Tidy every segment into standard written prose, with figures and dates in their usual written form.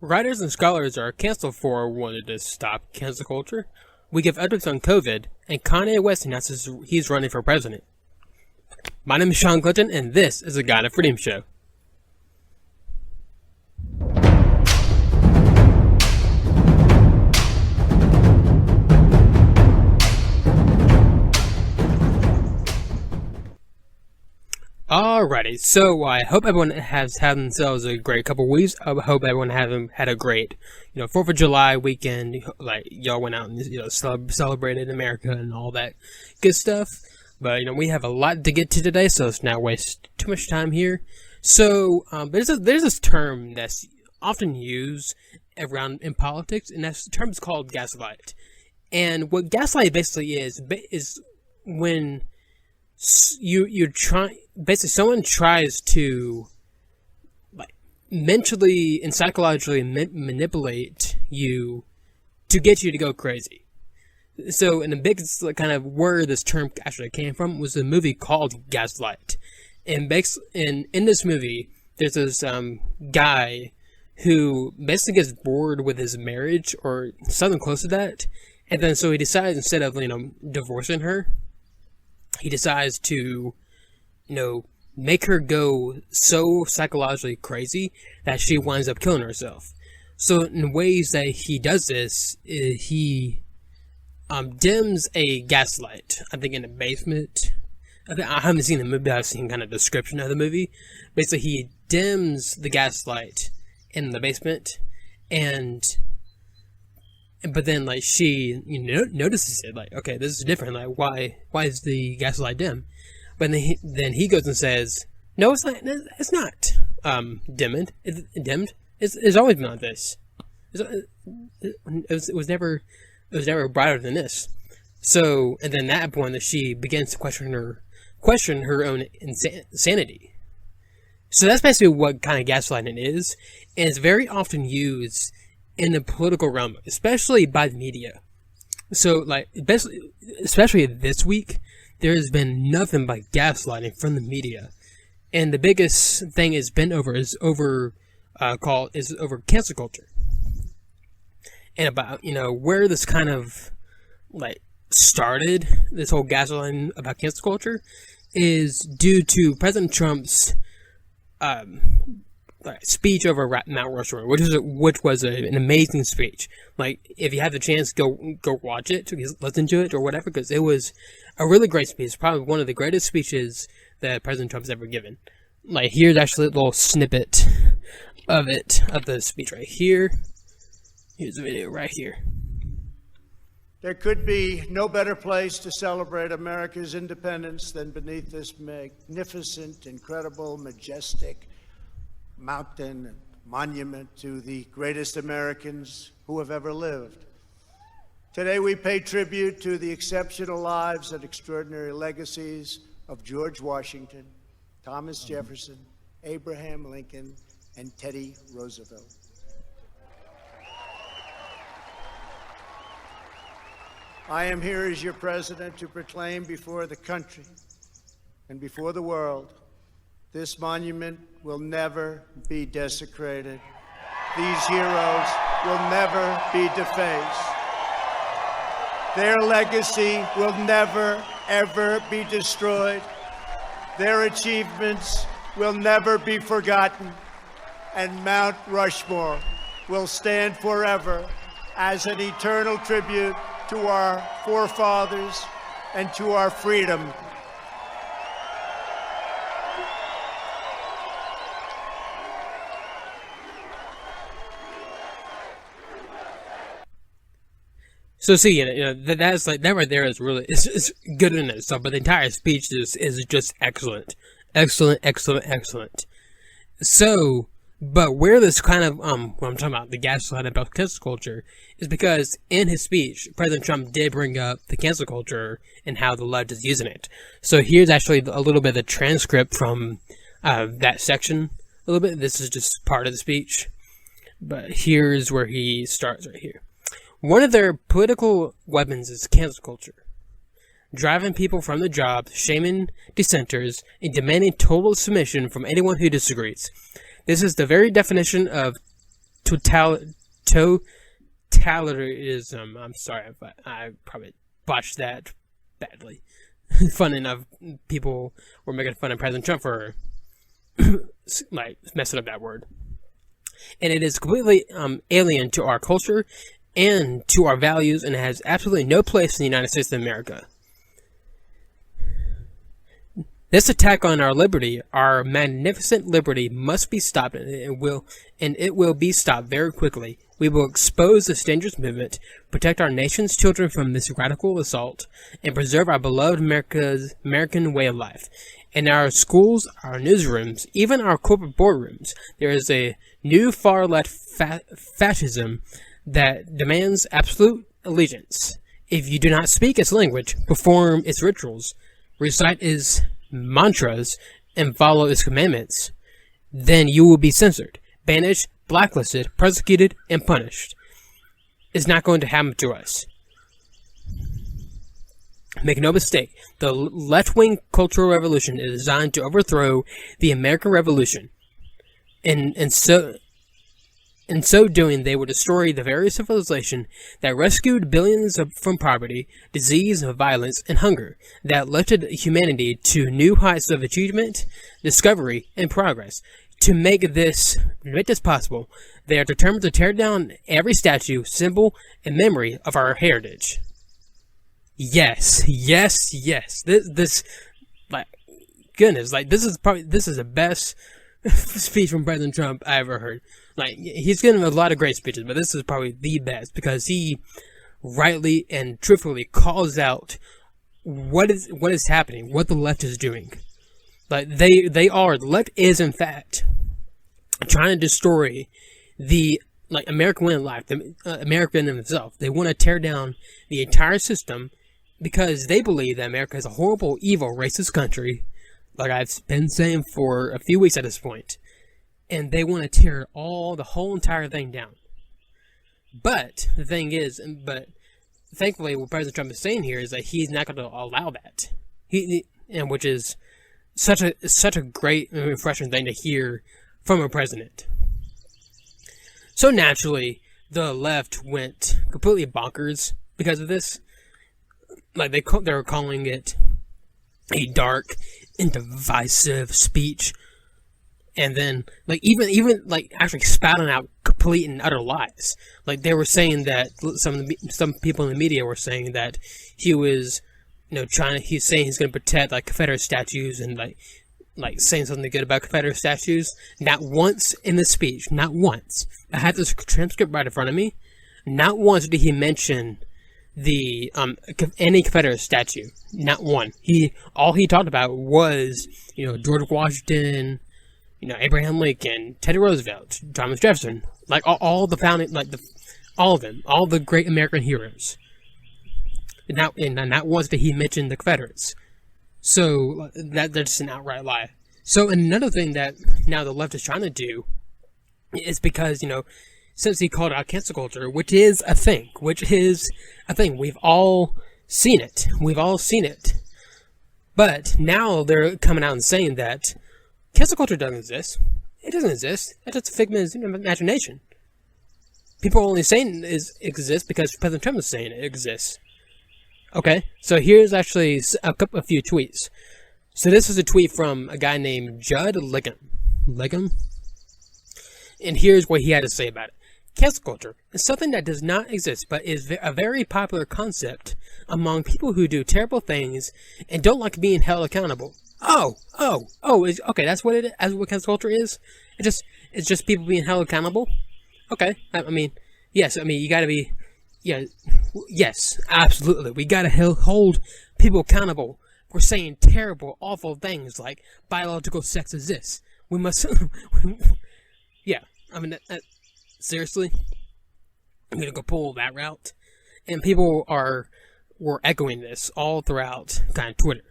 Writers and scholars are canceled for wanting to stop cancel culture. We give updates on COVID, and Kanye West announces he's running for president. My name is Sean Clinton, and this is the Guide of Freedom Show. Alrighty, so I hope everyone has had themselves a great couple weeks. I hope everyone had a great, 4th of July weekend. Like, y'all went out and, celebrated America and all that good stuff. But, we have a lot to get to today, so let's not waste too much time here. So, there's this term that's often used around in politics, and that term is called gaslight. And what gaslight basically is when you're trying, basically someone tries to mentally and psychologically manipulate you to get you to go crazy. So, and the biggest kind of where this term actually came from was a movie called Gaslight. And in this movie, there's this guy who basically gets bored with his marriage or something close to that, and then so he decides, instead of divorcing her, he decides to, make her go so psychologically crazy that she winds up killing herself. So in ways that he does this, he dims a gaslight, I think in the basement. I haven't seen the movie, but I've seen kind of description of the movie. Basically, he dims the gaslight in the basement, but then she notices it, okay, this is different, why is the gaslight dim? But then he goes and says, no, it's not dimmed. It's always been like this. It was never brighter than this. So, and then at that point that she begins to question her own insanity. So that's basically what kind of gaslighting is, and it's very often used in the political realm, especially by the media. So, especially this week, there has been nothing but gaslighting from the media, and the biggest thing is over cancel culture, and about where this kind of started, this whole gaslighting about cancel culture, is due to President Trump's speech over Mount Rushmore, which was an amazing speech. If you have the chance, go watch it, listen to it, or whatever, because it was a really great speech. Probably one of the greatest speeches that President Trump's ever given. Here's actually a little snippet of the speech right here. Here's the video right here. There could be no better place to celebrate America's independence than beneath this magnificent, incredible, majestic mountain and monument to the greatest Americans who have ever lived. Today we pay tribute to the exceptional lives and extraordinary legacies of George Washington, Thomas Jefferson, Abraham Lincoln, and Teddy Roosevelt. I am here as your president to proclaim before the country and before the world, this monument will never be desecrated. These heroes will never be defaced. Their legacy will never, ever be destroyed. Their achievements will never be forgotten. And Mount Rushmore will stand forever as an eternal tribute to our forefathers and to our freedom. So see, that's that right there is really it's good in itself, but the entire speech is just excellent. So, but where this kind of what I'm talking about, the gaslight about cancel culture, is because in his speech, President Trump did bring up the cancel culture and how the left is using it. So here's actually a little bit of the transcript from that section. A little bit. This is just part of the speech, but here's where he starts right here. One of their political weapons is cancel culture, driving people from their jobs, shaming dissenters, and demanding total submission from anyone who disagrees. This is the very definition of totalitarianism. I'm sorry if I probably botched that badly. Fun enough, people were making fun of President Trump for like messing up that word, and it is completely alien to our culture and to our values, and it has absolutely no place in the United States of America. This attack on our liberty, our magnificent liberty, must be stopped, and it will be stopped very quickly. We will expose this dangerous movement, protect our nation's children from this radical assault, and preserve our beloved American way of life. In our schools, our newsrooms, even our corporate boardrooms, there is a new far-left fascism that demands absolute allegiance. If you do not speak its language, perform its rituals, recite its mantras, and follow its commandments, then you will be censored, banished, blacklisted, persecuted, and punished. It's not going to happen to us. Make no mistake, the left-wing cultural revolution is designed to overthrow the American Revolution. In so doing, they will destroy the very civilization that rescued billions from poverty, disease, violence, and hunger, that lifted humanity to new heights of achievement, discovery, and progress. To make this possible, they are determined to tear down every statue, symbol, and memory of our heritage. Yes. This, like, goodness, like, this is the best speech from President Trump I ever heard. Like, he's given a lot of great speeches, but this is probably the best because he rightly and truthfully calls out what is happening, what the left is doing. Like, the left is in fact trying to destroy the American way of life, the American in himself. They want to tear down the entire system because they believe that America is a horrible, evil, racist country, like I've been saying for a few weeks at this point. And they want to tear the whole entire thing down. But the thing is, thankfully what President Trump is saying here is that he's not going to allow that. And which is such a great and refreshing thing to hear from a president. So naturally, the left went completely bonkers because of this. Like they were calling it a dark and divisive speech, and then like even like actually spouting out complete and utter lies. Like they were saying that some people in the media were saying that he was, he's saying he's going to protect like Confederate statues and like saying something good about Confederate statues. Not once in the speech, not once. I had this transcript right in front of me. Not once did he mention the any Confederate statue. Not one. All he talked about was George Washington, Abraham Lincoln, Teddy Roosevelt, Thomas Jefferson, like all the founding, all of them, all the great American heroes. And not once did he mention the Confederates. So that's just an outright lie. So another thing that now the left is trying to do is because, since he called out cancel culture, which is a thing, we've all seen it. But now they're coming out and saying that cancel culture doesn't exist. It doesn't exist. It's just a figment of imagination. People are only saying it exists because President Trump is saying it exists. Okay, so here's actually a few tweets. So this is a tweet from a guy named Judd Legum. And here's what he had to say about it. Cancel culture is something that does not exist, but is a very popular concept among people who do terrible things and don't like being held accountable. Okay, that's what it is. That's what cancel culture is. It's just people being held accountable. Okay, yes. You got to be. Yeah, yes, absolutely. We gotta hold people accountable for saying terrible, awful things like biological sex exists. We must. Yeah, seriously, I'm gonna go pull that route, and people were echoing this all throughout kind of Twitter.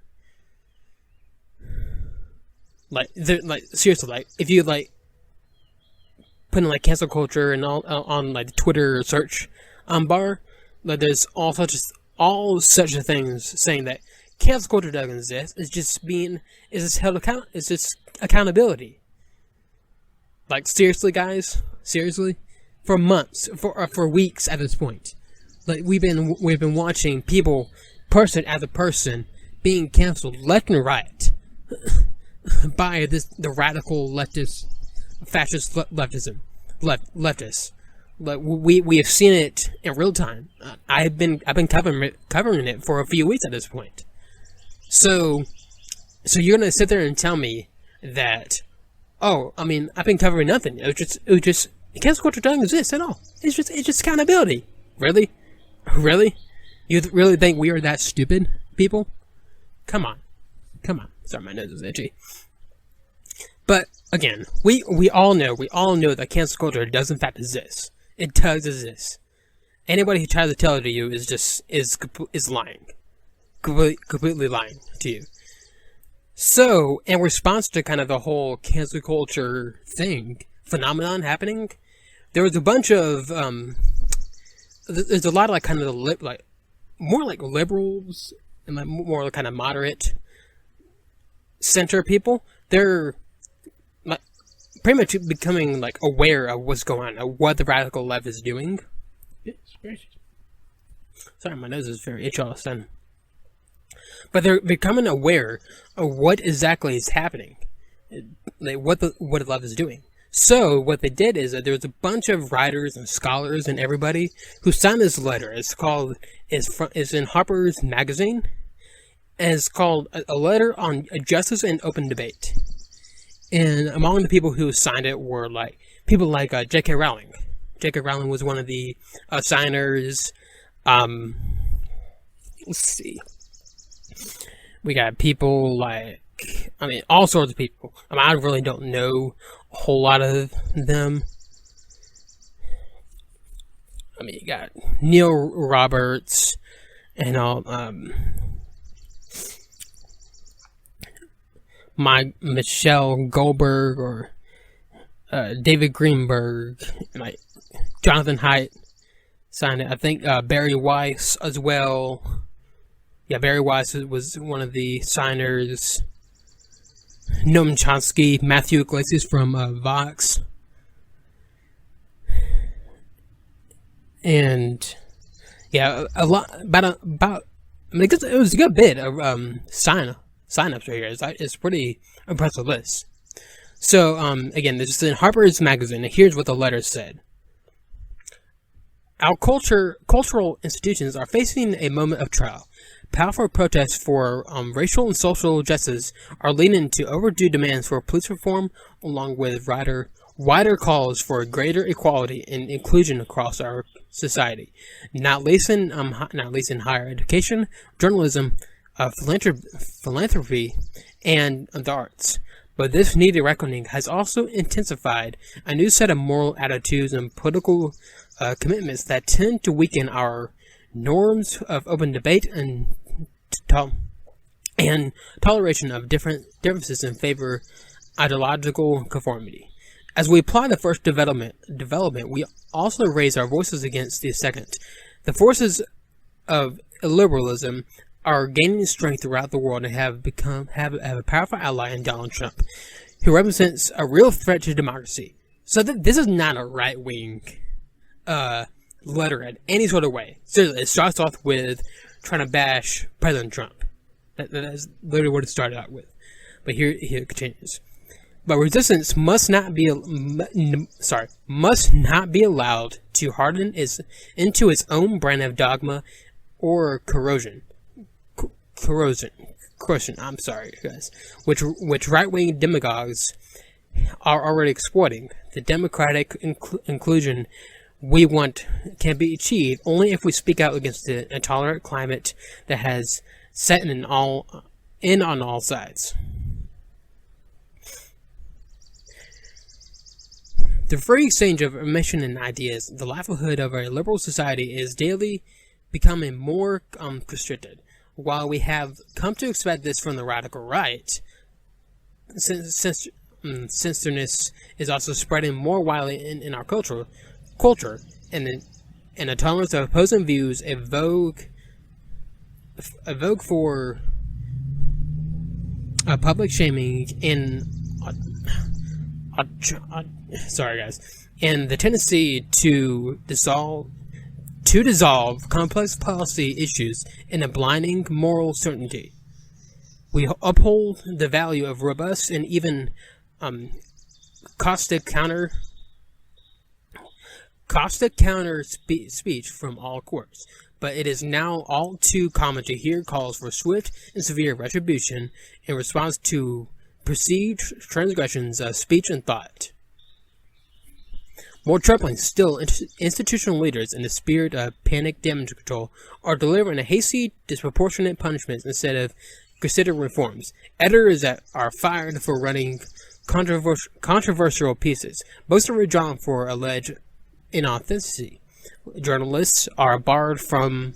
Seriously, if you put in cancel culture and all on the Twitter search bar, there's all such things saying that cancel culture doesn't exist. It's just accountability. Seriously, guys, seriously, for months, for weeks at this point. Like we've been watching people, person after person, being canceled left and right by the radical leftist, fascist leftists. Like we have seen it in real time. I've been covering it for a few weeks at this point. So you're gonna sit there and tell me that, oh, I mean, I've been covering nothing. It was just cancel culture doesn't exist at all. It's just accountability. Really? You really think we are that stupid, people? Come on. Sorry, my nose is itchy. But again, we all know that cancel culture does in fact exist. It does exist. Anybody who tries to tell it to you is lying, completely lying to you. So, in response to kind of the whole cancel culture phenomenon happening, there was a bunch of there's a lot of like kind of more like liberals and like more kind of moderate center people. They're like pretty much becoming like aware of what's going on, of what the radical left is doing. Sorry, my nose is very itchy all of a sudden. But they're becoming aware of what exactly is happening, like what the left is doing. So what they did is that there was a bunch of writers and scholars and everybody who signed this letter. It's in Harper's Magazine, and it's called a letter on justice and open debate. And among the people who signed it were like people like J.K. Rowling. J.K. Rowling was one of the signers. Let's see. We got people like, I mean, all sorts of people. I mean, I really don't know a whole lot of them. I mean, you got Neil Roberts and all, Michelle Goldberg or David Greenberg, and like Jonathan Haidt signed it. I think Barry Weiss as well. Yeah, Barry Weiss was one of the signers. Noam Chomsky, Matthew Iglesias from Vox, and yeah, a lot about. I mean, it was a good bit of signups right here. It's pretty impressive list. So again, this is in Harper's Magazine, and here's what the letter said. Our cultural institutions are facing a moment of trial. Powerful protests for racial and social justice are leading to overdue demands for police reform, along with wider calls for greater equality and inclusion across our society, not least in higher education, journalism, philanthropy, and the arts. But this needed reckoning has also intensified a new set of moral attitudes and political commitments that tend to weaken our norms of open debate and toleration of differences in favor ideological conformity. As we apply the first development, we also raise our voices against the second. The forces of illiberalism are gaining strength throughout the world and have a powerful ally in Donald Trump, who represents a real threat to democracy. So this is not a right-wing letter in any sort of way. Seriously, it starts off with trying to bash President Trump. That is literally what it started out with. But here it continues. But resistance must not be allowed to harden into its own brand of dogma or corrosion. I'm sorry, guys. Which right-wing demagogues are already exploiting. The democratic inclusion we want can be achieved only if we speak out against the intolerant climate that has set in on all sides. The free exchange of information and ideas, the livelihood of a liberal society, is daily becoming more constricted. While we have come to expect this from the radical right, censorship is also spreading more widely in our culture, and the tolerance of opposing views evoke for public shaming and sorry guys, and the tendency to dissolve complex policy issues in a blinding moral certainty. We uphold the value of robust and even caustic counter speech from all courts, but it is now all too common to hear calls for swift and severe retribution in response to perceived transgressions of speech and thought. More troubling still, institutional leaders, in the spirit of panic damage control, are delivering a hasty, disproportionate punishments instead of considered reforms. Editors that are fired for running controversial pieces. Most are withdrawn for alleged inauthenticity. Journalists are barred from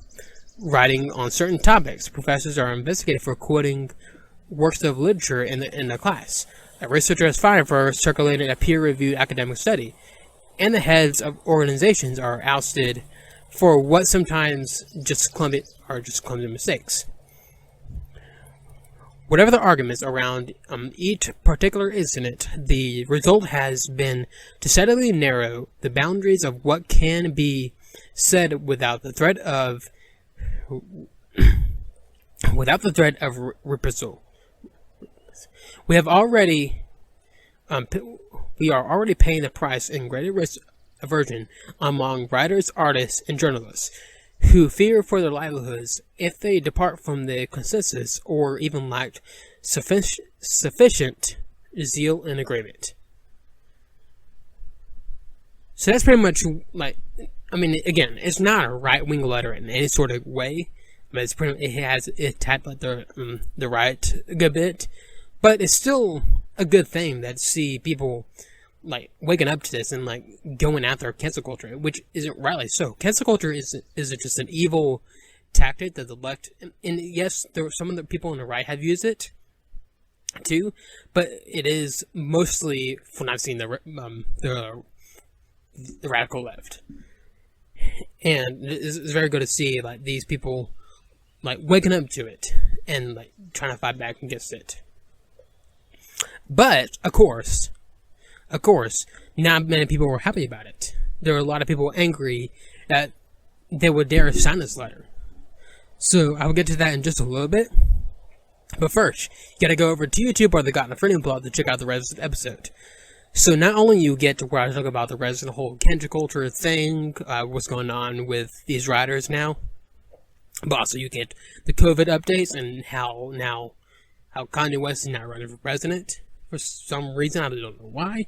writing on certain topics. Professors are investigated for quoting works of literature in the class. A researcher is fired for circulating a peer-reviewed academic study. And the heads of organizations are ousted for what sometimes just clumsy mistakes. Whatever the arguments around each particular incident, the result has been to steadily narrow the boundaries of what can be said without the threat of reprisal. We are already paying the price in greater risk aversion among writers, artists, and journalists who fear for their livelihoods if they depart from the consensus or even lack sufficient zeal and agreement. So that's pretty much again, it's not a right-wing letter in any sort of way, but it tapped like the right a good bit, but it's still a good thing that see people waking up to this and going after cancel culture, which isn't rightly so. Cancel culture is just an evil tactic that the left, and yes, there are some of the people on the right have used it too, but it is mostly, from what I've seen, the radical left, and it's very good to see these people waking up to it and trying to fight back against it. But of course, not many people were happy about it. There were a lot of people angry that they would dare sign this letter. So I will get to that in just a little bit. But first, you gotta go over to YouTube or the God and Freedom blog to check out the rest of the episode. So not only you get to where I talk about the rest of the whole cancel culture thing, what's going on with these writers now, but also you get the COVID updates and how Kanye West is now running for president. For some reason, I don't know why.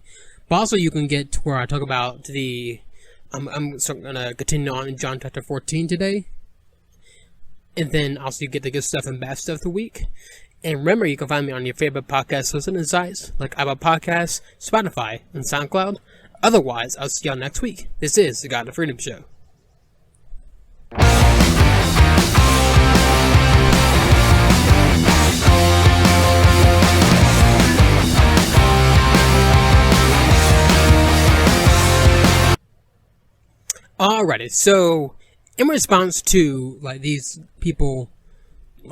But also you can get to where I talk about I'm going to continue on in John chapter 14 today. And then also you get the good stuff and bad stuff of the week. And remember, you can find me on your favorite podcast listening sites like Apple Podcasts, Spotify, and SoundCloud. Otherwise, I'll see y'all next week. This is the God and Freedom Show. Alrighty, so in response to these people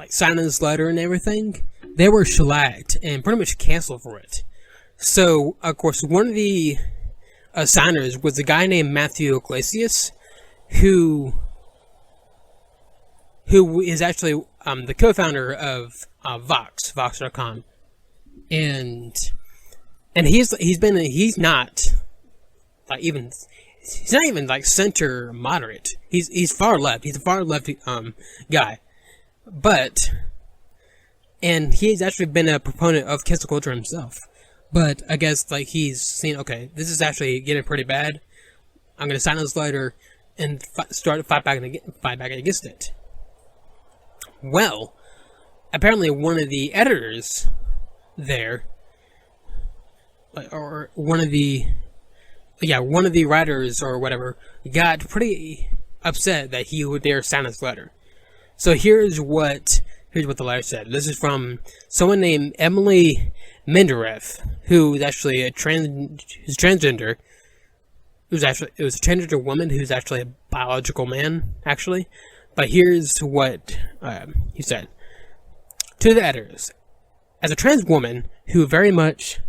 signing this letter and everything, they were shellacked and pretty much canceled for it. So of course, one of the signers was a guy named Matthew Yglesias, who is actually the co-founder of Vox.com, and he's not even center moderate. He's far left. He's a far left guy, and he's actually been a proponent of cancel culture himself. But I guess he's seen, okay, this is actually getting pretty bad. I'm gonna sign this letter and start to fight back against it. Well, apparently one of the editors there, or one of the writers or whatever, got pretty upset that he would dare sign this letter. So here's what the letter said. This is from someone named Emily Menderev, who is actually who's transgender. It was a transgender woman who's actually a biological man, actually. But here's what he said. To the editors, as a trans woman who very much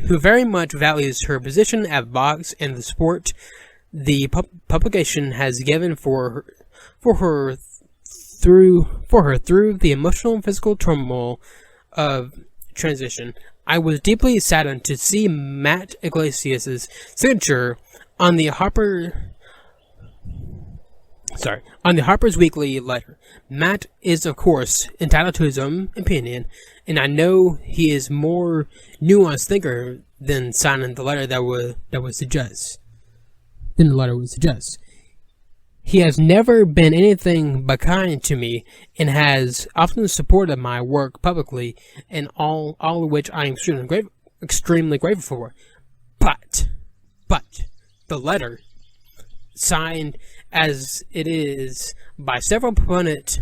who very much values her position at Vox and the support the publication has given for her through the emotional and physical turmoil of transition. I was deeply saddened to see Matt Iglesias' signature on the Harper's Weekly letter. Matt is, of course, entitled to his own opinion, and I know he is more nuanced thinker than signing the letter that would suggest. He has never been anything but kind to me, and has often supported my work publicly, and all of which I am extremely grateful for. But the letter, signed as it is by several prominent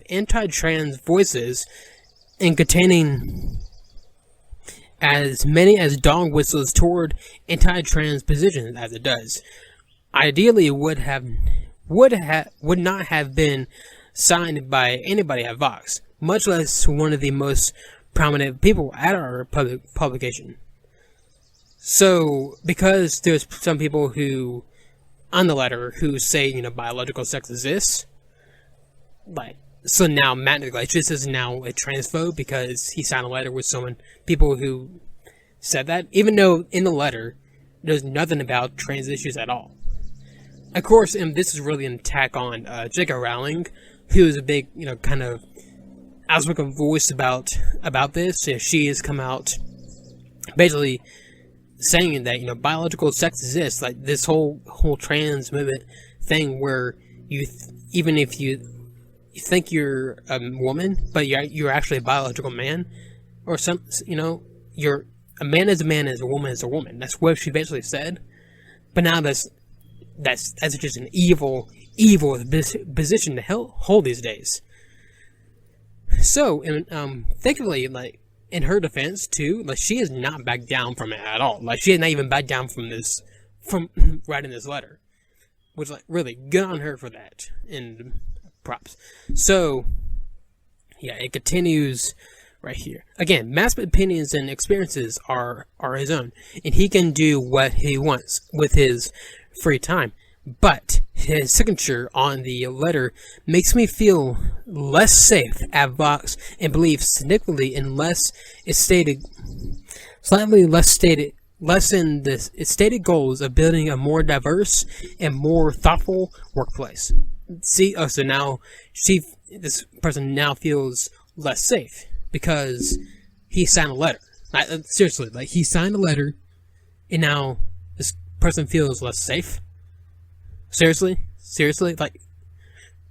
anti-trans voices, and containing as many as dog whistles toward anti-trans positions as it does, ideally would not have been signed by anybody at Vox, much less one of the most prominent people at our publication. So, because there's some people who, on the letter, who say, biological sex exists, so now Matt Iglesias is now a transphobe because he signed a letter with people who said that, even though in the letter there's nothing about trans issues at all. Of course, and this is really an attack on J.K. Rowling, who is a big, kind of outspoken voice about this. She has come out basically saying that, biological sex exists, like this whole trans movement thing where even if you think you're a woman, but you're actually a biological man, or you're a man is a man, as a woman is a woman. That's what she basically said. But now that's just an evil position to hold these days. So, and thankfully, in her defense too, she has not backed down from it at all. She has not even backed down from writing this letter, which really good on her for that, and props. So, yeah, it continues right here. Again, Matt's opinions and experiences are his own, and he can do what he wants with his free time. But his signature on the letter makes me feel less safe at Vox, and believe significantly in its stated stated goals of building a more diverse and more thoughtful workplace. See, so now this person now feels less safe because he signed a letter. Seriously, he signed a letter, and now this person feels less safe. Seriously,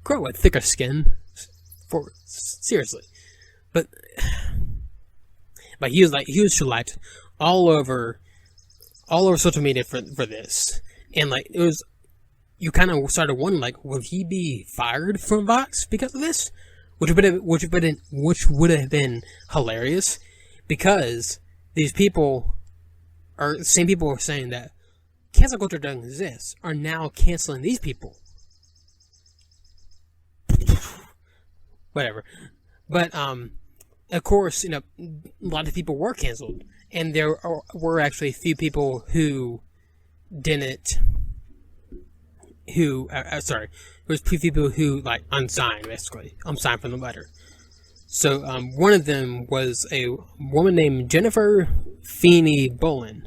grow a thicker skin. Seriously, but he was shellacked all over social media for this, and it was, you kind of started wondering, will he be fired from Vox because of this? Which would have been hilarious, because these people are the same people who are saying that cancel culture doesn't exist are now canceling these people. Whatever. But of course, a lot of people were canceled, and there were actually a few people who didn't. There was a few people who unsigned, basically, unsigned from the letter. So one of them was a woman named Jennifer Feeney Bolin.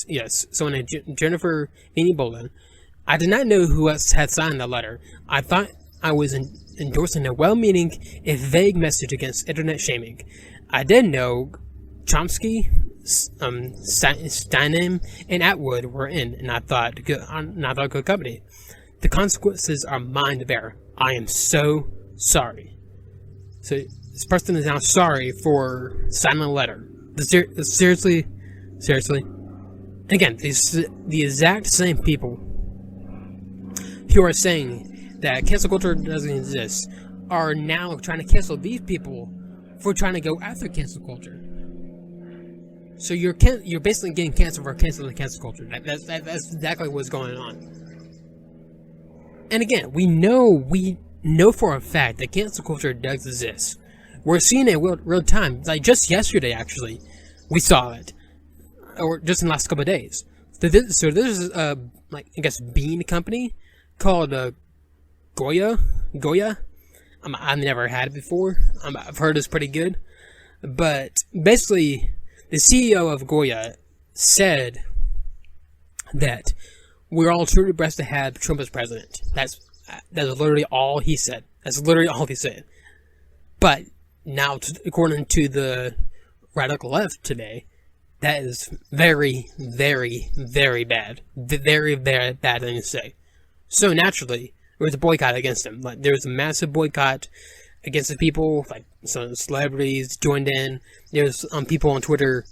Yes, someone named Jennifer Feeney Bolin. I did not know who else had signed the letter. I thought I was endorsing a well-meaning, if vague message against internet shaming. I did know Chomsky, Steinem, and Atwood were in, and I thought good company. The consequences are mine to bear. I am so sorry. So this person is now sorry for signing a letter. Seriously. Again, the exact same people who are saying that cancel culture doesn't exist are now trying to cancel these people for trying to go after cancel culture. So you're basically getting canceled for canceling cancel culture. That's exactly what's going on. And again, we know for a fact that cancel culture does exist. We're seeing it real time. Like just yesterday, actually, we saw it, or just in the last couple of days. So this is like I guess bean company called Goya. I've never had it before. I've heard it's pretty good, but basically, the CEO of Goya said that we're all truly blessed to have Trump as president. That's literally all he said. That's literally all he said. But now, according to the radical left today, that is very, very, very bad. Very, very bad thing to say. So naturally, there was a boycott against him. Like there was a massive boycott against the people. Like some celebrities joined in. There's people on Twitter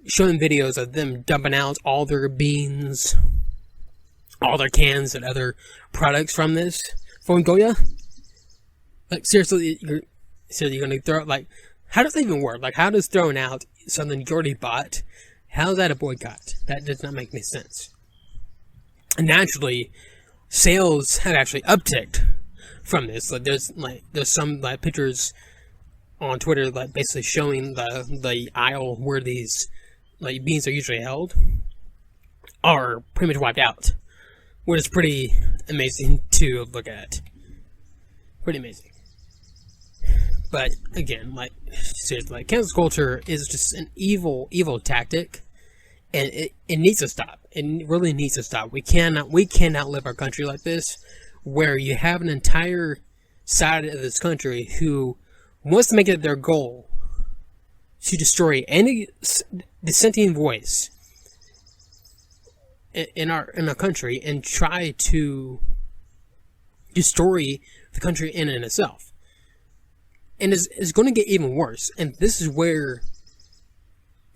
showing videos of them dumping out all their beans, all their cans and other products from Goya. Like seriously, you're gonna throw like, how does that even work? Like how does throwing out something you already bought, how is that a boycott? That does not make any sense. And naturally, sales have actually upticked from this. Like there's some like pictures on Twitter like basically showing the aisle where these like beans are usually held are pretty much wiped out, which is pretty amazing to look at. Pretty amazing. But again, like seriously, like cancel culture is just an evil tactic, and it needs to stop. It really needs to stop. We cannot live our country like this, where you have an entire side of this country who wants to make it their goal to destroy any dissenting voice in our country and try to destroy the country in and itself. And it's going to get even worse. And this is where,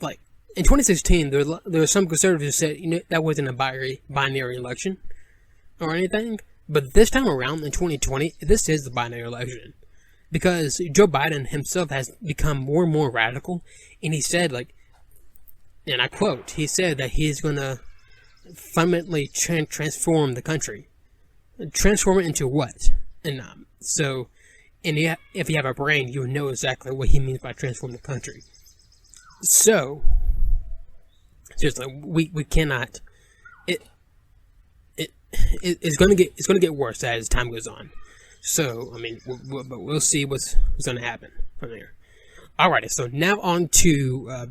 like, in 2016, there were some conservatives who said, that wasn't a binary election or anything. But this time around, in 2020, this is the binary election. Because Joe Biden himself has become more and more radical. And he said, like, and I quote, he said that he's going to fundamentally transform the country. Transform it into what? And if you have a brain, you know exactly what he means by transform the country. So, seriously, we cannot. It's gonna get worse as time goes on. So, I mean, we'll see what's gonna happen from there. Alrighty, so now on to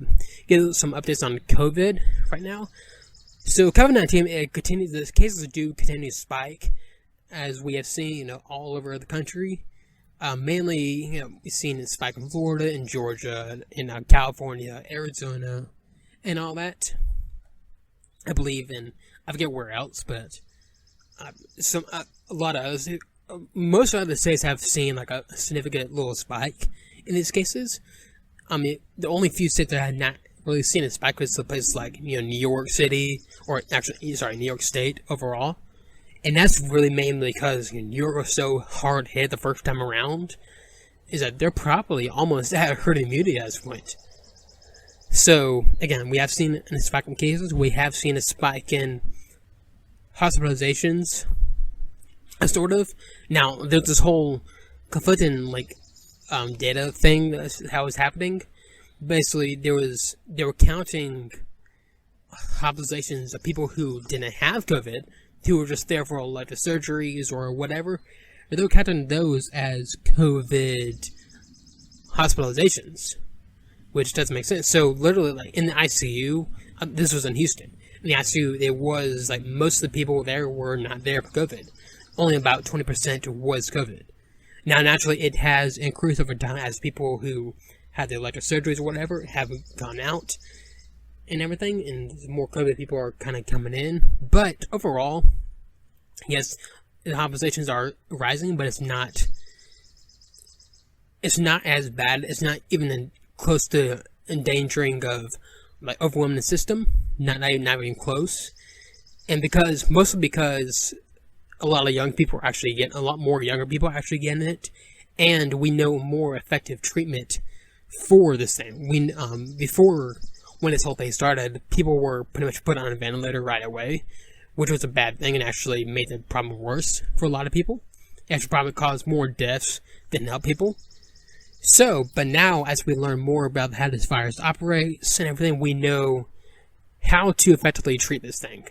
get some updates on COVID right now. So, COVID-19 continues. The cases do continue to spike, as we have seen, all over the country. Mainly, we've seen it spike in Florida, in Georgia, in California, Arizona, and all that. I believe I forget where else, but a lot of others. Most of the states have seen like a significant little spike in these cases. I mean, the only few states that had not really seen a spike was the places like New York City, or actually, New York State overall. And that's really mainly because New York was so hard hit the first time around, is that they're probably almost at herd immunity at this point. So, again, we have seen a spike in cases. We have seen a spike in hospitalizations, sort of. Now, there's this whole conflicting, data thing that's how it's happening. Basically, they were counting hospitalizations of people who didn't have COVID, who were just there for elective surgeries or whatever. They were counting those as COVID hospitalizations, which doesn't make sense. So literally, in the ICU, this was in Houston. In the ICU, it was most of the people there were not there for COVID. Only about 20% was COVID. Now, naturally, it has increased over time as people who had the elective surgeries or whatever have gone out and everything, and more COVID people are kind of coming in. But overall, yes, the hospitalizations are rising, but it's not as bad. It's not even close to endangering of overwhelming the system. Not even close. And mostly because a lot of young people are actually getting, a lot more younger people are actually getting it, and we know more effective treatment for this thing. Before, when this whole thing started, people were pretty much put on a ventilator right away, which was a bad thing and actually made the problem worse for a lot of people. It actually probably caused more deaths than helped people. So, but now as we learn more about how this virus operates and everything, we know how to effectively treat this thing,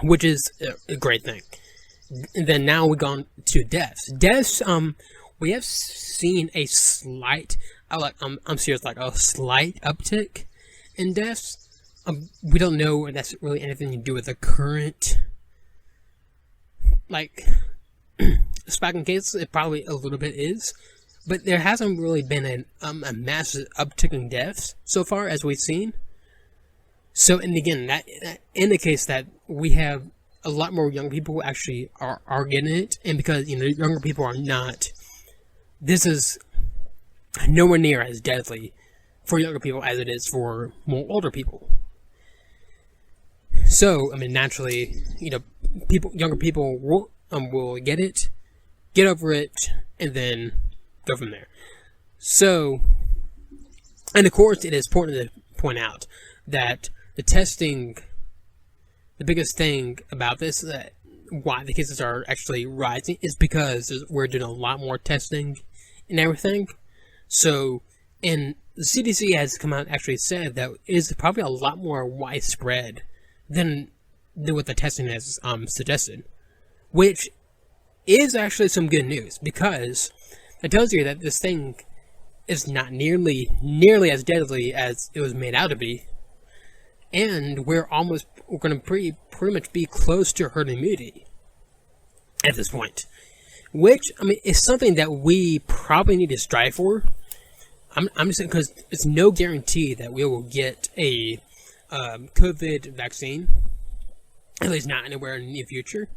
which is a great thing. And then now we've gone to deaths. Deaths, we have seen a slight, I'm serious, like a slight uptick in deaths. We don't know if that's really anything to do with the current, like, spike in cases. It probably a little bit is, but there hasn't really been a massive uptick in deaths so far as we've seen. So, and again, that indicates that we have a lot more young people who actually are getting it, and because, younger people are not, this is nowhere near as deadly for younger people as it is for more older people. So, I mean, naturally, younger people will get it, get over it, and then go from there. So, and of course, it is important to point out that the testing, the biggest thing about this, why the cases are actually rising, is because we're doing a lot more testing and everything. So, and the CDC has come out and actually said that it is probably a lot more widespread than what the testing has suggested, which is actually some good news, because it tells you that this thing is not nearly as deadly as it was made out to be, and we're going to pretty much be close to herd immunity at this point, which, I mean, is something that we probably need to strive for. I'm just saying, because it's no guarantee that we will get a COVID vaccine, at least not anywhere in the near future.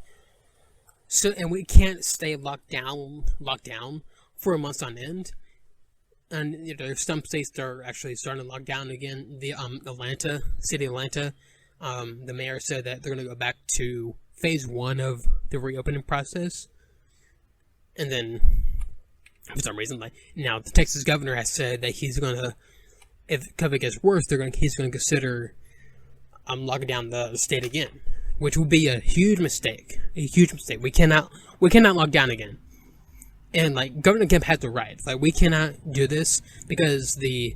So, and we can't stay locked down for months on end. And there's some states that are actually starting to lock down again. The city of Atlanta, the mayor said that they're going to go back to phase 1 of the reopening process, and then for some reason, like now, the Texas governor has said that he's going to, if COVID gets worse, he's going to consider locking down the state again, which would be a huge mistake. We cannot lock down again. And like, Governor Kemp has the right. Like, we cannot do this because the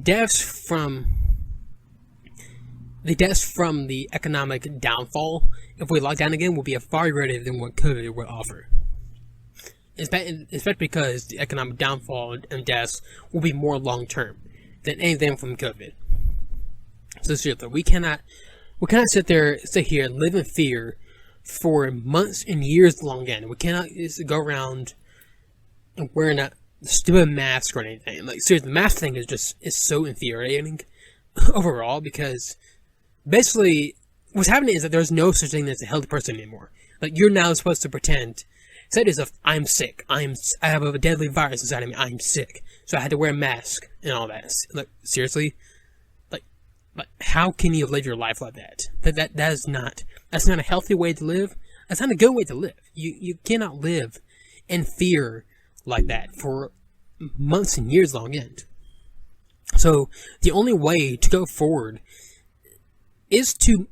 deaths from the economic downfall, if we lock down again, will be far greater than what COVID would offer. Especially because the economic downfall and deaths will be more long term than anything from COVID. So seriously, we cannot sit here and live in fear for months and years long end. We cannot just go around wearing a stupid mask or anything. Like, seriously, the mask thing is so infuriating overall, because basically what's happening is that there's no such thing as a healthy person anymore. Like, you're now supposed to pretend, say to yourself, I'm sick, I have a deadly virus inside of me, I'm sick, so I had to wear a mask and all that. Like, seriously? Like, how can you live your life like that? That's not a healthy way to live. That's not a good way to live. You cannot live in fear like that for months and years long end. So the only way to go forward is to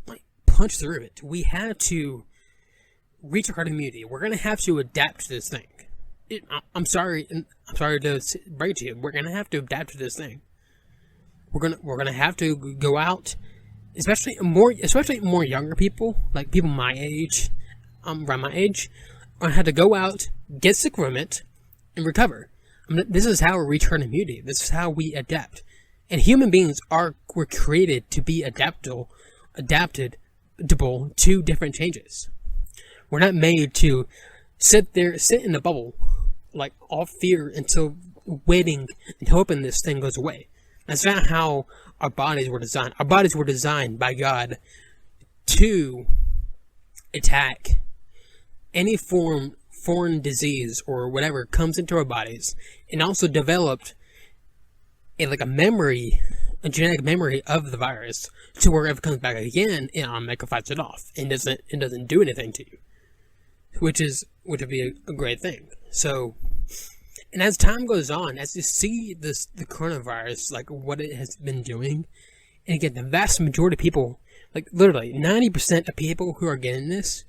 punch through it. We have to reach herd immunity. We're gonna have to adapt to this thing. I'm sorry to break it to you. We're gonna have to adapt to this thing. We're gonna have to go out, especially more younger people, like people my age, around my age, are gonna have to go out, get sick from it, and recover. I mean, this is how we reach herd immunity. This is how we adapt. And human beings were created to be adaptable to different changes. We're not made to sit in a bubble, like all fear, until waiting and hoping this thing goes away. That's not how our bodies were designed. Our bodies were designed by God to attack any foreign disease or whatever comes into our bodies, and also developed a genetic memory of the virus, to where if it comes back again, it fights it off and doesn't do anything to you, which would be a great thing. So. And as time goes on, as you see the coronavirus, like what it has been doing, and again, the vast majority of people, like literally 90% of people who are getting this,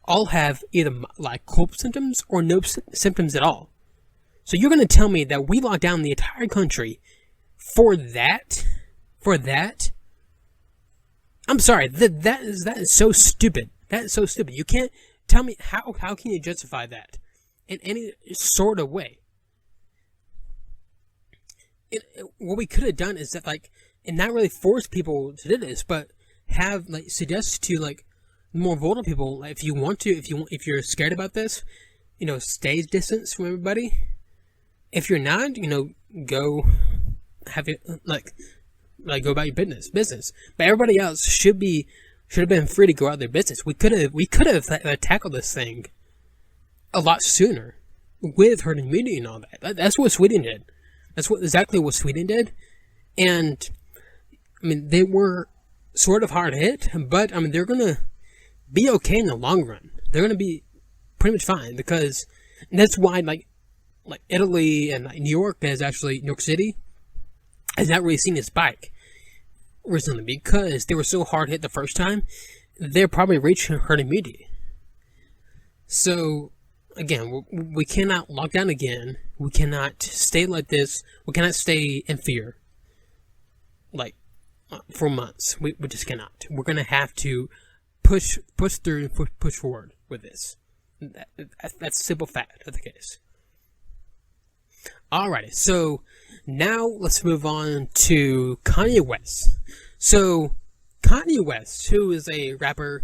all have either like cold symptoms or no symptoms at all. So you're going to tell me that we locked down the entire country for that? For that? I'm sorry, that is so stupid. That is so stupid. You can't tell me how can you justify that in any sort of way? What we could have done is that, like, and not really force people to do this, but have, like, suggest to, like, more vulnerable people, like, if you want to, if you're scared about this, you know, stay distance from everybody. If you're not, you know, go have it, like go about your business. But everybody else should have been free to go out their business. We could have tackled this thing a lot sooner with herd immunity and all that. That's what Sweden did. That's exactly what Sweden did. And I mean, they were sort of hard hit, but I mean, they're gonna be okay in the long run. They're gonna be pretty much fine, because that's why like Italy and New York New York City has not really seen a spike recently, because they were so hard hit the first time. They're probably reaching herd immunity. So again, we cannot lock down again. We cannot stay like this. We cannot stay in fear, like, for months. We just cannot. We're gonna have to push through and push forward with this. That's a simple fact of the case. Alrighty, so now let's move on to Kanye West. So Kanye West, who is a rapper,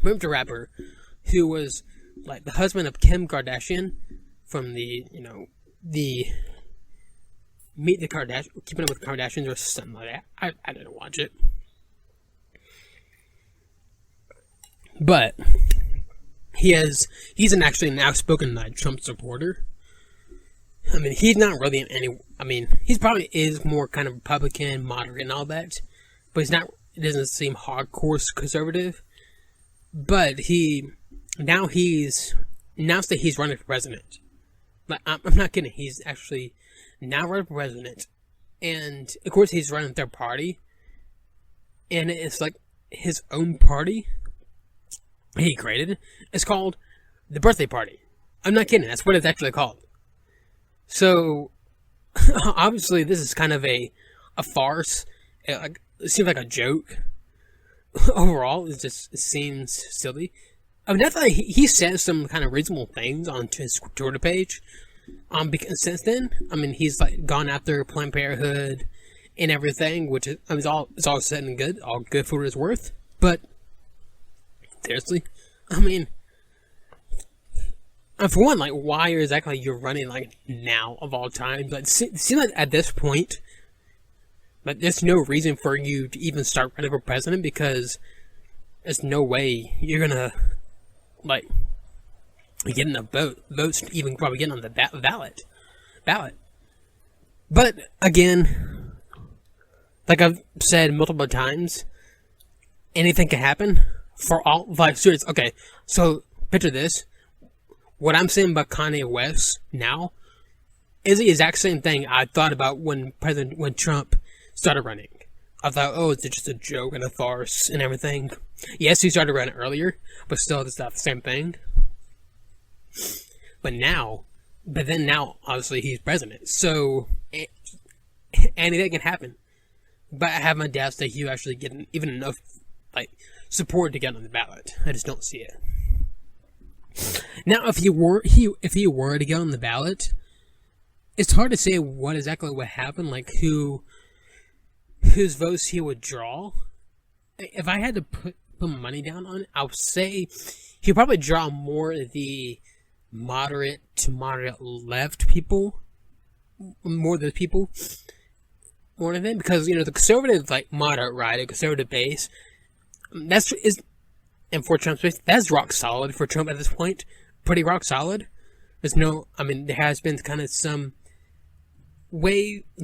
who was like the husband of Kim Kardashian from the Meet the Kardashians, Keeping Up with the Kardashians or something like that. I didn't watch it. But he's actually an outspoken Trump supporter. I mean, he's not really in any. I mean, he probably is more kind of Republican, moderate, and all that, but he's not. It doesn't seem hardcore conservative. But he's announced that he's running for president. But I'm not kidding. He's actually now running for president, and of course he's running third party, and it's like his own party he created. It's called the Birthday Party. I'm not kidding. That's what it's actually called. So, obviously, this is kind of a farce. It seems like a joke. Overall, it seems silly. I mean, definitely, he says some kind of reasonable things on his Twitter page. Because since then, I mean, he's like gone after Planned Parenthood and everything, which is, I mean, it's all said and good, all good for what it's worth. But seriously, I mean, for one, like, why exactly you're running like now of all time? But it seems like at this point, like, there's no reason for you to even start running for president, because there's no way you're gonna like get enough votes to even probably get on the ballot. But again, like I've said multiple times, anything can happen for all, like, students. Okay, so picture this. What I'm saying about Kanye West now is the exact same thing I thought about when Trump started running. I thought, oh, it's just a joke and a farce and everything. Yes, he started running earlier, but still, it's not the same thing. But now, obviously, he's president, so anything can happen. But I have my doubts that he'll actually get even enough like support to get on the ballot. I just don't see it. Now, if he were to get on the ballot, it's hard to say what exactly would happen, like whose votes he would draw. If I had to put money down on it, I would say he'd probably draw more of the moderate to moderate left people, more than because the conservative, like, moderate right, a conservative base, and for Trump's base, that's rock solid for Trump at this point. Pretty rock solid. There has been kind of some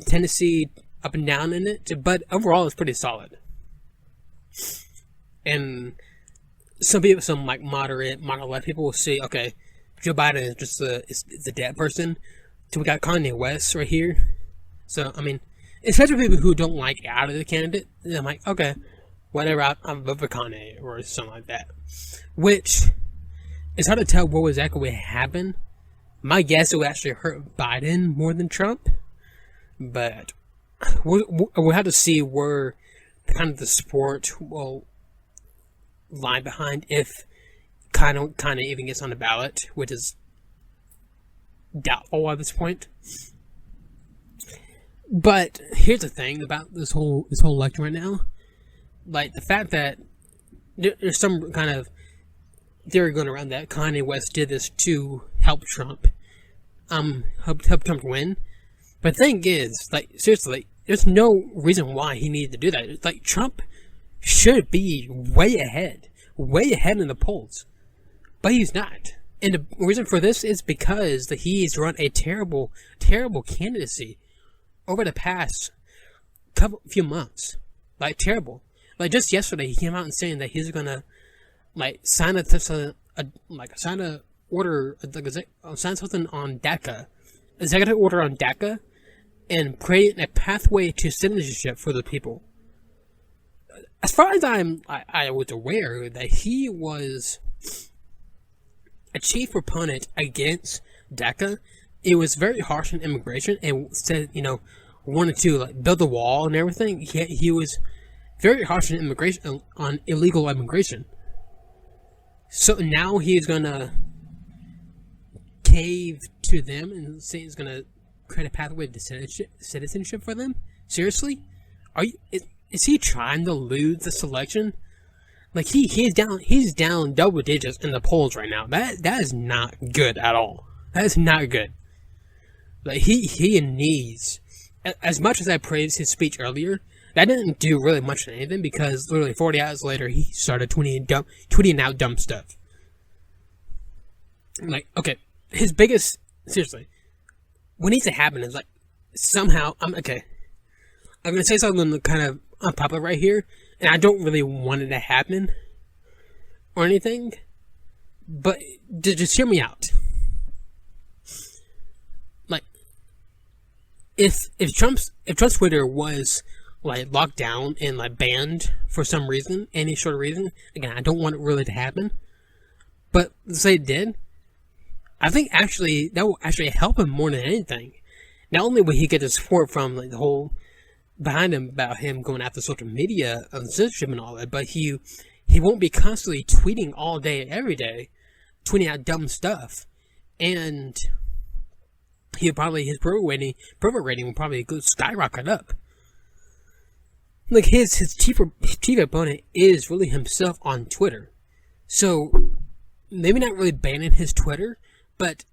tendency up and down in it, but overall it's pretty solid. And some like moderate left people will say, okay, Joe Biden is just a dead person. So we got Kanye West right here. So, I mean, especially people who don't like either the candidate, I'm like, okay, whatever, I'm vote for Kanye or something like that. Which, it's hard to tell what exactly would happen My guess it would actually hurt Biden more than Trump, but we'll have to see where kind of the support will lie behind if kind of even gets on the ballot, which is doubtful at this point. But here's the thing about this whole election right now, like the fact that there's some kind of theory going around that Kanye West did this to help Trump, help Trump win. But the thing is, like, seriously, there's no reason why he needed to do that. It's like Trump should be way ahead in the polls, but he's not. And the reason for this is because he's run a terrible candidacy over the past few months. Like, terrible. Like, just yesterday, he came out and saying that he's gonna, like, sign something on DACA, executive order on DACA, and create a pathway to citizenship for the people. As far as I was aware, that he was a chief proponent against DACA. It was very harsh on immigration and said, wanted to like build a wall and everything. He was very harsh on immigration, on illegal immigration. So now he's gonna cave to them and say he's gonna create a pathway to citizenship for them. Seriously, is he trying to lose this election? Like he's down double digits in the polls right now. That is not good at all. That is not good. Like he needs, as much as I praised his speech earlier, that didn't do really much of anything because literally 40 hours later he started tweeting out dumb stuff. Like, okay, his biggest, seriously, what needs to happen is like somehow I'm gonna say something kind of unpopular right here, and I don't really want it to happen or anything, but just hear me out. Like, if Trump's Twitter was like locked down and like banned for some reason, any sort of reason, again, I don't want it really to happen, but let's say it did, I think actually that will actually help him more than anything. Not only will he get the support from like the whole behind him about him going after social media and censorship and all that, but he won't be constantly tweeting all day every day, tweeting out dumb stuff, and his approval rating will probably go skyrocket up. Like his chief opponent is really himself on Twitter, so maybe not really banning his Twitter, but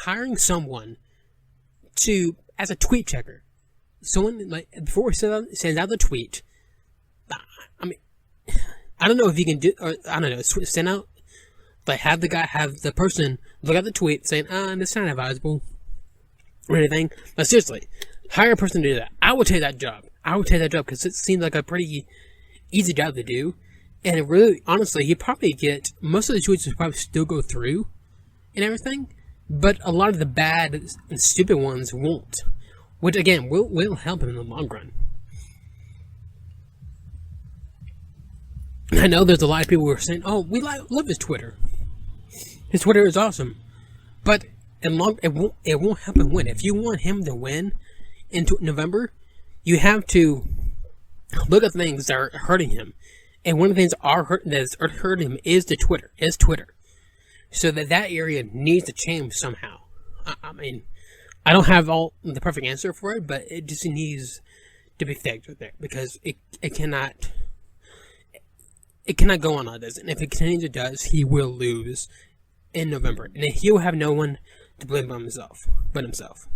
hiring someone as a tweet checker. Someone, like, before he sends out the tweet, I mean, I don't know if you can do, or I don't know, send out, like, have the person look at the tweet saying, this is not advisable, or anything. But seriously, hire a person to do that. I would take that job. Because it seems like a pretty easy job to do. And it really, honestly, he'd probably get, most of the tweets would probably still go through and everything, but a lot of the bad and stupid ones won't. Which, again, will help him in the long run. I know there's a lot of people who are saying, oh, we love his Twitter. His Twitter is awesome. But it won't help him win. If you want him to win in November, you have to look at things that are hurting him. And one of the things that's hurting him is Twitter. So that area needs to change somehow. I mean, I don't have all the perfect answer for it, but it just needs to be fixed right there because it cannot go on like this. And if it continues it does, he will lose in November, and he'll have no one to blame but himself.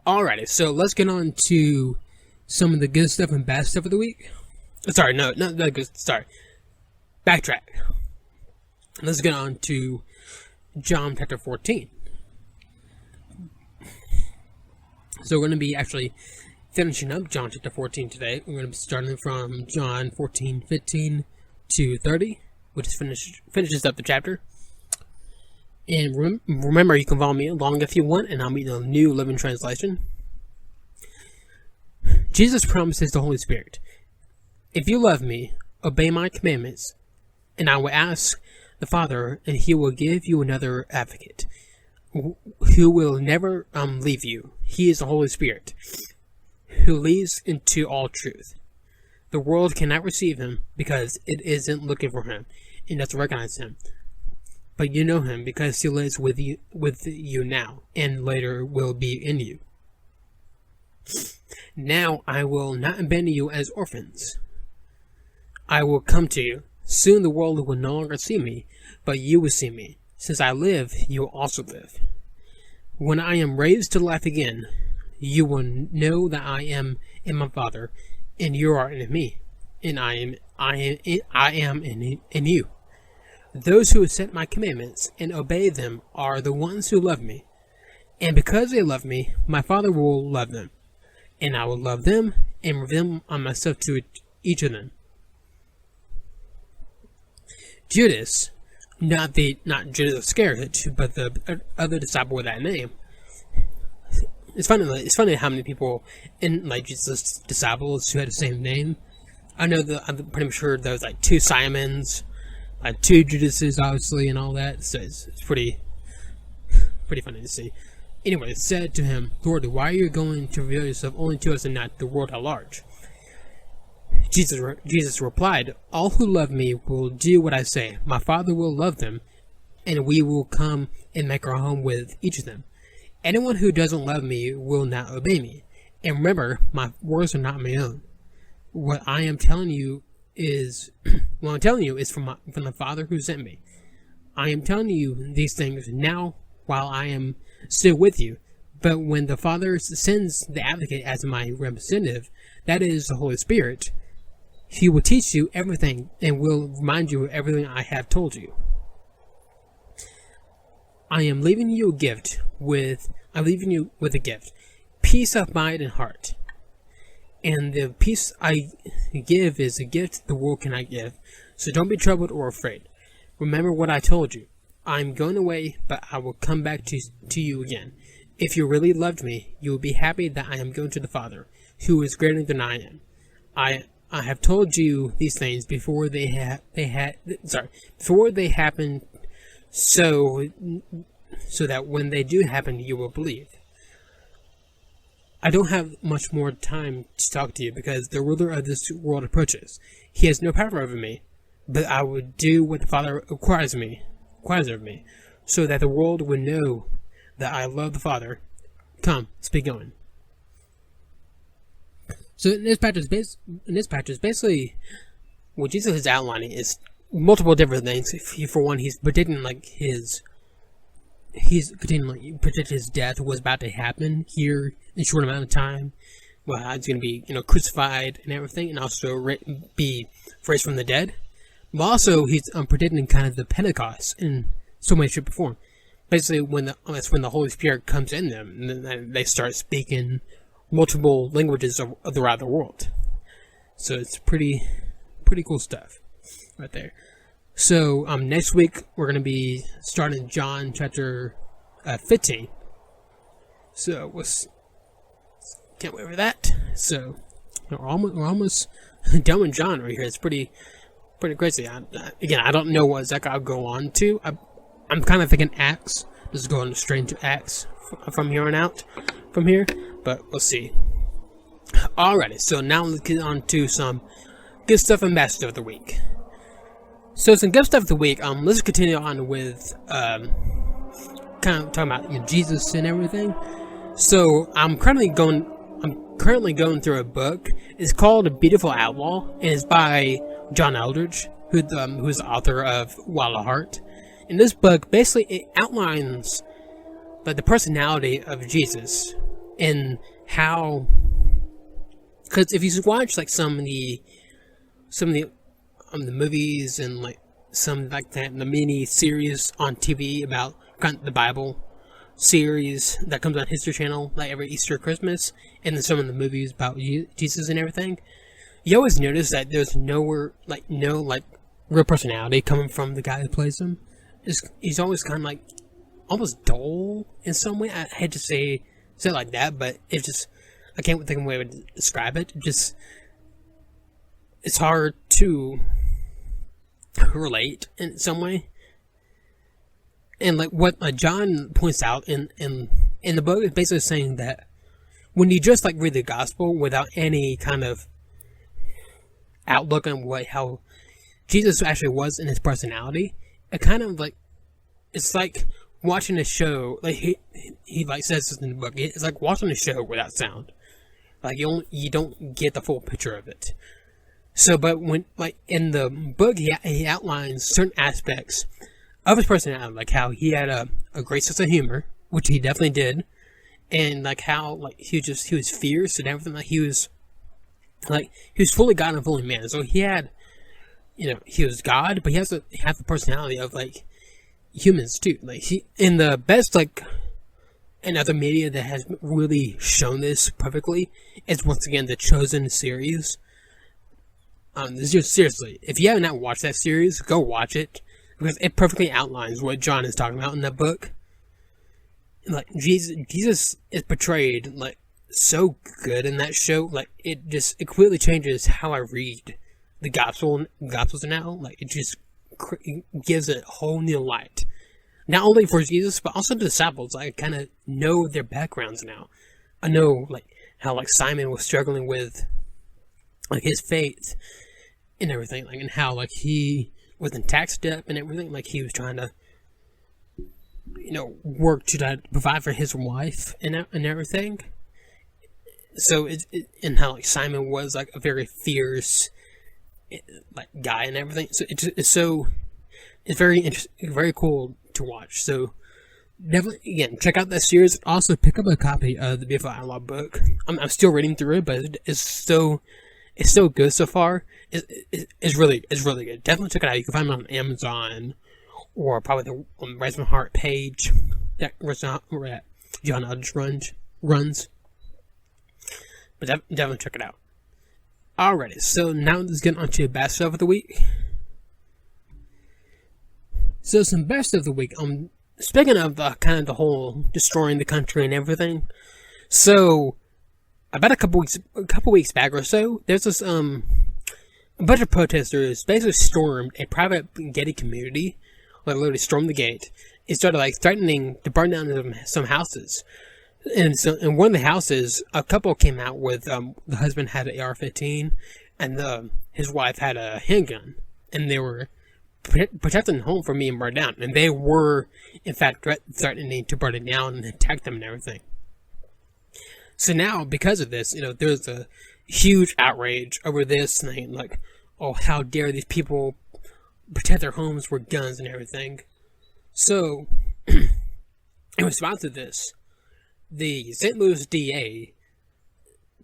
Alrighty, so let's get on to some of the good stuff and bad stuff of the week. Sorry, no, not that good. Sorry, backtrack. Let's get on to John chapter 14. So we're going to be actually finishing up John chapter 14 today. We're going to be starting from John 14:15 to 30, which finishes up the chapter. And remember, you can follow me along if you want, and I'll be in the New Living Translation. Jesus promises the Holy Spirit. If you love me, obey my commandments, and I will ask the Father, and he will give you another advocate who will never leave you. He is the Holy Spirit, who leads into all truth. The world cannot receive him because it isn't looking for him and doesn't recognize him. But you know him because he lives with you now, and later will be in you. Now I will not abandon you as orphans. I will come to you. Soon the world will no longer see me, but you will see me. Since I live, you will also live. When I am raised to life again, you will know that I am in my Father, and you are in me, and I am in you. Those who accept my commandments and obey them are the ones who love me. And because they love me, my Father will love them, and I will love them and reveal myself to each of them. Judas, not Judas Iscariot, but the other disciple with that name. It's funny how many people in Jesus' disciples who had the same name. I'm pretty sure there was like 2 Simons, like 2 Judases, obviously, and all that. So it's pretty funny to see. Anyway, it said to him, Lord, why are you going to reveal yourself only to us and not the world at large? Jesus replied, all who love me will do what I say. My Father will love them, and we will come and make our home with each of them. Anyone who doesn't love me will not obey me. And remember, my words are not my own. What I am telling you is from the Father who sent me. I am telling you these things now while I am still with you. But when the Father sends the advocate as my representative, that is the Holy Spirit, he will teach you everything and will remind you of everything I have told you. I am leaving you with a gift, peace of mind and heart. And the peace I give is a gift the world cannot give. So don't be troubled or afraid. Remember what I told you. I'm going away, but I will come back to you again. If you really loved me, you will be happy that I am going to the Father, who is greater than I am. I have told you these things before they happened, so that when they do happen, you will believe. I don't have much more time to talk to you because the ruler of this world approaches. He has no power over me, but I will do what the Father requires of me, so that the world would know that I love the Father. Come, let's be going. So in this passage, basically, what Jesus is outlining is multiple different things. For one, he's predicting his death was about to happen here in a short amount of time. Well, he's going to be, crucified and everything, and also be raised from the dead. But also, he's predicting kind of the Pentecost in so many shape or form. Basically, that's when the Holy Spirit comes in them, and then they start speaking multiple languages throughout the world. So it's pretty cool stuff right there. So next week we're going to be starting John chapter 15. So can't wait for that. So we're almost done with John right here. It's pretty crazy. Again, I don't know what exactly I'll go on to. I'm kind of thinking Acts. Just going straight into Acts from here on out. From here, but we'll see. Alrighty, so now let's get on to some good stuff and bad stuff of the week. So some good stuff of the week. Let's continue on with kind of talking about Jesus and everything. So I'm currently going through a book. It's called A Beautiful Outlaw, and it's by John Eldredge, who's the author of Wild at Heart. In this book, basically, it outlines the personality of Jesus and how, because if you watch some of the movies and some like that, the mini series on TV about the Bible series that comes on History Channel every Easter, Christmas, and then some of the movies about Jesus and everything, you always notice that there's no real personality coming from the guy who plays him. He's always kind of almost dull in some way. I hate to say it like that, but it's just, I can't think of a way to describe it. It's hard to relate in some way And like what John points out in the book is basically saying that when you just like read the gospel without any kind of outlook on how Jesus actually was in his personality, it kind of like, it's like watching a show, like he like says this in the book, it's like watching a show without sound. Like you don't get the full picture of it. So, but when, like, in the book, he outlines certain aspects of his personality, like how he had a great sense of humor, which he definitely did, and like how, like, he was fierce and everything, like he was fully God and fully man. So he had, he was God, but he has to have the personality of, like, humans too. Like, in the best, like, and other media that has really shown this perfectly is, once again, the Chosen series. Seriously, if you have not watched that series, go watch it, because it perfectly outlines what John is talking about in that book. Like, Jesus is portrayed, like, so good in that show. Like, it completely changes how I read the Gospels now. Like, it just gives it a whole new light. Not only for Jesus, but also the disciples. I kind of know their backgrounds now. I know, like, how, like, Simon was struggling with, like, his faith and everything, like, and how, like, he was in tax debt and everything, like, he was trying to, work to provide for his wife and everything. So and how, like, Simon was, like, a very fierce, like, guy and everything. So it's very interesting, very cool to watch. So definitely, again, check out that series. Also, pick up a copy of the Beautiful Outlaw book. I'm still reading through it, but it's so good so far. It's really good. Definitely check it out. You can find it on Amazon, or probably the Raise My Heart page that John Eldridge runs. But definitely check it out. Alrighty, so now let's get on to best of the week. So some best of the week. Speaking of kind of the whole destroying the country and everything. So about a couple weeks back or so, there's this a bunch of protesters basically stormed a private gated community, like literally stormed the gate. It started like threatening to burn down some houses. And so in one of the houses, a couple came out with the husband had an AR-15 and his wife had a handgun, and they were protecting the home from being burned down, and they were in fact threatening to burn it down and attack them and everything. So now, because of this, there's a huge outrage over this, and like, oh, how dare these people protect their homes with guns and everything. So in response to this, the St. Louis DA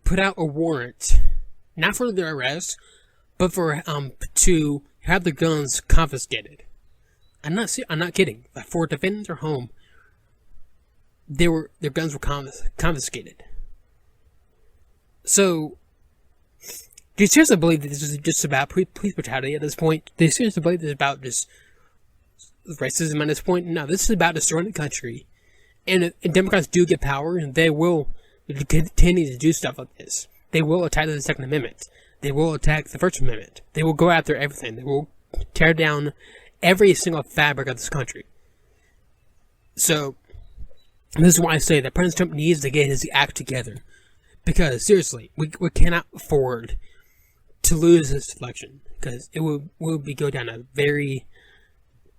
put out a warrant, not for their arrest, but for to have the guns confiscated. I'm not kidding. Like, for defending their home, their guns were confiscated. So, do you seriously believe that this is just about police brutality at this point? Do you seriously believe this is about just racism at this point? No, this is about destroying the country. And if Democrats do get power, they will continue to do stuff like this. They will attack the Second Amendment. They will attack the First Amendment. They will go after everything. They will tear down every single fabric of this country. So, this is why I say that President Trump needs to get his act together. Because, seriously, we cannot afford to lose this election. Because it will go down a very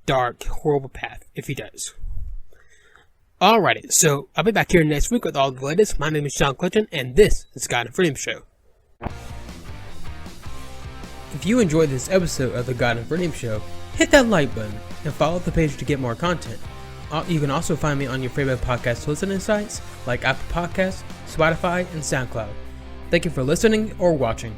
dark, horrible path if he does. Alrighty, so I'll be back here next week with all the latest. My name is Sean Clinton, and this is God and Freedom Show. If you enjoyed this episode of the God and Freedom Show, hit that like button and follow the page to get more content. You can also find me on your favorite podcast listening sites like Apple Podcasts, Spotify, and SoundCloud. Thank you for listening or watching.